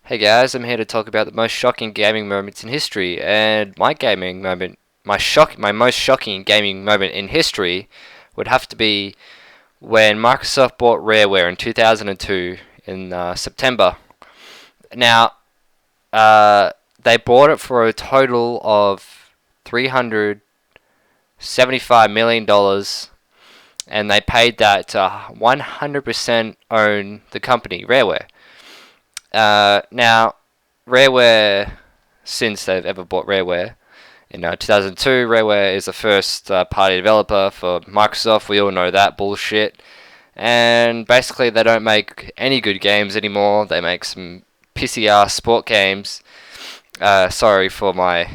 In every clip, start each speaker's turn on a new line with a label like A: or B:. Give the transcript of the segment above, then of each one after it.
A: Hey guys, I'm here to talk about the most shocking gaming moments in history, and my most shocking gaming moment in history would have to be when Microsoft bought Rareware in 2002 in September. Now, they bought it for a total of $375 million, and they paid that to 100% own the company, Rareware. Now, Rareware, since they've ever bought Rareware, in 2002, Rareware is the first party developer for Microsoft. We all know that bullshit. And basically, they don't make any good games anymore. They make some pissy ass sport games. Sorry for my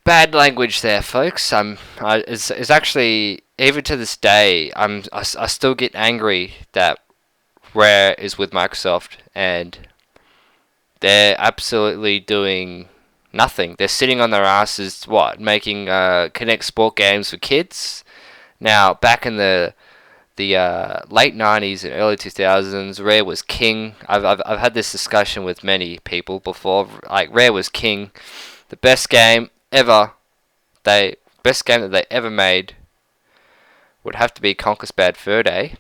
A: bad language there, folks. It's actually, even to this day, I still get angry that Rare is with Microsoft and they're absolutely doing nothing. They're sitting on their asses, making Connect sport games for kids. Now, back in the late 90s and early 2000s, Rare was king. I've had this discussion with many people before. Like, Rare was king. The best game ever, best game that they ever made would have to be Conker's Bad Fur Day,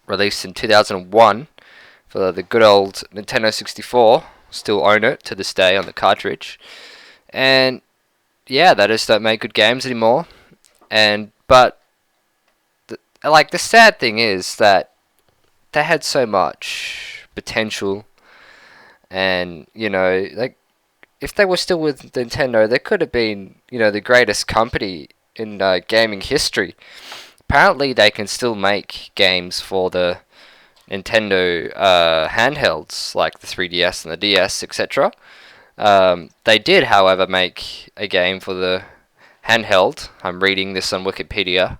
A: released in 2001 for the good old Nintendo 64. Still own it to this day on the cartridge. And yeah, they just don't make good games anymore. But the sad thing is that they had so much potential, and like, if they were still with Nintendo, they could have been the greatest company in gaming history. Apparently, they can still make games for the Nintendo handhelds like the 3DS and the DS, etc. They did, however, make a game for the handheld. I'm reading this on Wikipedia.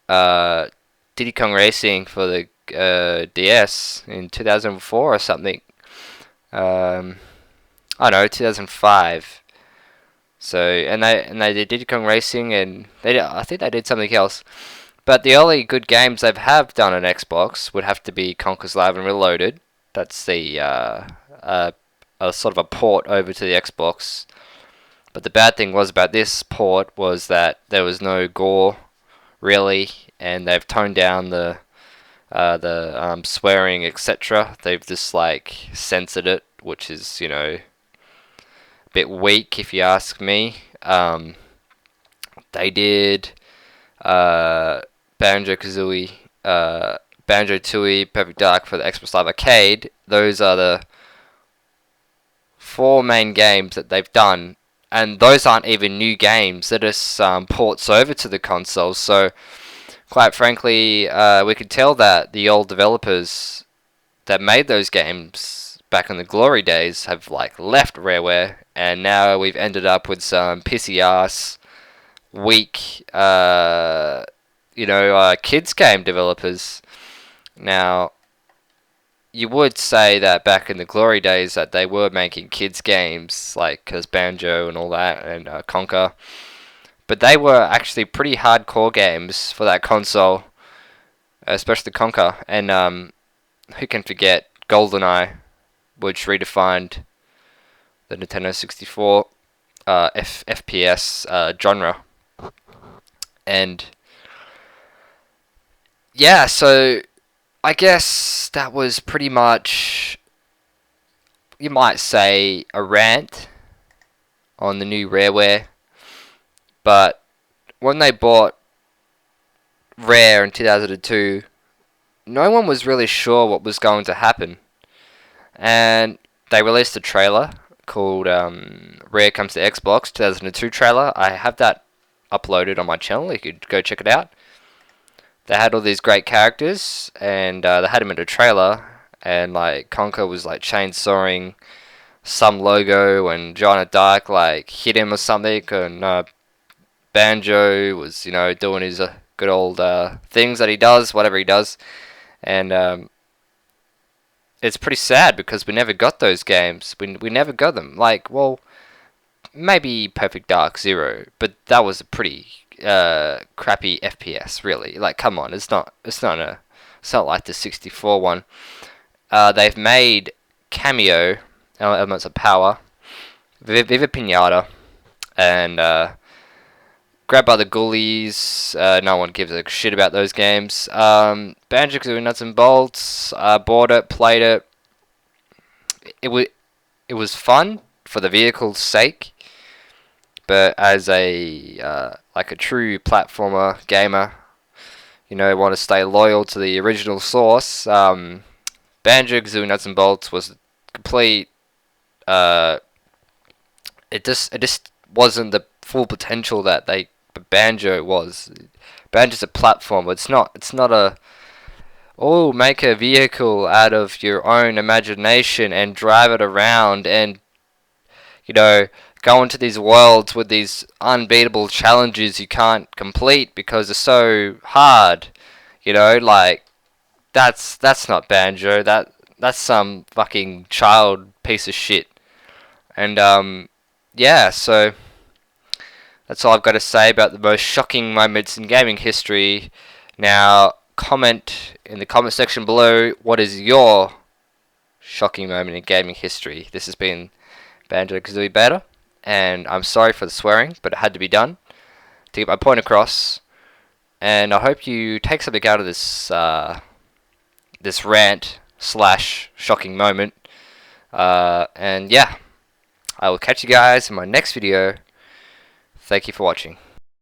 A: Diddy Kong Racing for the DS in 2004 or something. I don't know, 2005. So and they did Diddy Kong Racing, and I think they did something else. But the only good games they've have done on Xbox would have to be Conker's Live and Reloaded. That's the a sort of a port over to the Xbox. But the bad thing was about this port was that there was no gore, really, and they've toned down the swearing, etc. They've just like censored it, which is a bit weak if you ask me. They did Banjo-Kazooie, Banjo-Tooie, Perfect Dark for the Xbox Live Arcade. Those are the four main games that they've done, and those aren't even new games. They're just ports over to the console. So, quite frankly, we could tell that the old developers that made those games back in the glory days have left Rareware, and now we've ended up with some pissy ass, weak, kids game developers. Now, you would say that back in the glory days that they were making kids games cause Banjo and all that, and Conker, but they were actually pretty hardcore games for that console, especially Conker. And who can forget GoldenEye, which redefined the Nintendo 64 FPS genre. And yeah, so I guess that was pretty much, you might say, a rant on the new Rareware. But when they bought Rare in 2002, no one was really sure what was going to happen. And they released a trailer called Rare Comes to Xbox 2002 trailer. I have that uploaded on my channel. You could go check it out. They had all these great characters, and they had him in a trailer, and Conker was chainsawing some logo, and Joanna Dark hit him or something, and Banjo was doing his good old things that he does, whatever he does, and it's pretty sad because we never got those games. We never got them. Maybe Perfect Dark Zero, but that was a pretty crappy FPS, really. Come on, it's not like the 64 one. they've made Cameo, Elements of Power, Viva Pinata, and Grab by the Ghoulies. No one gives a shit about those games. Banjo-Kazooie Nuts and Bolts. Bought it, played it. It was fun for the vehicle's sake, but as a like a true platformer gamer, want to stay loyal to the original source. Banjo-Kazooie Nuts and Bolts was complete. It just wasn't the full potential that Banjo was. Banjo's a platformer. It's not a make a vehicle out of your own imagination and drive it around and go into these worlds with these unbeatable challenges you can't complete because they're so hard. Like that's not Banjo. That's some fucking child piece of shit. And yeah, so that's all I've got to say about the most shocking moments in gaming history. Now, comment in the comment section below, what is your shocking moment in gaming history? This has been Banjo-Kazooie Beta, and I'm sorry for the swearing, but it had to be done to get my point across. And I hope you take something out of this this rant slash shocking moment. And yeah, I will catch you guys in my next video. Thank you for watching.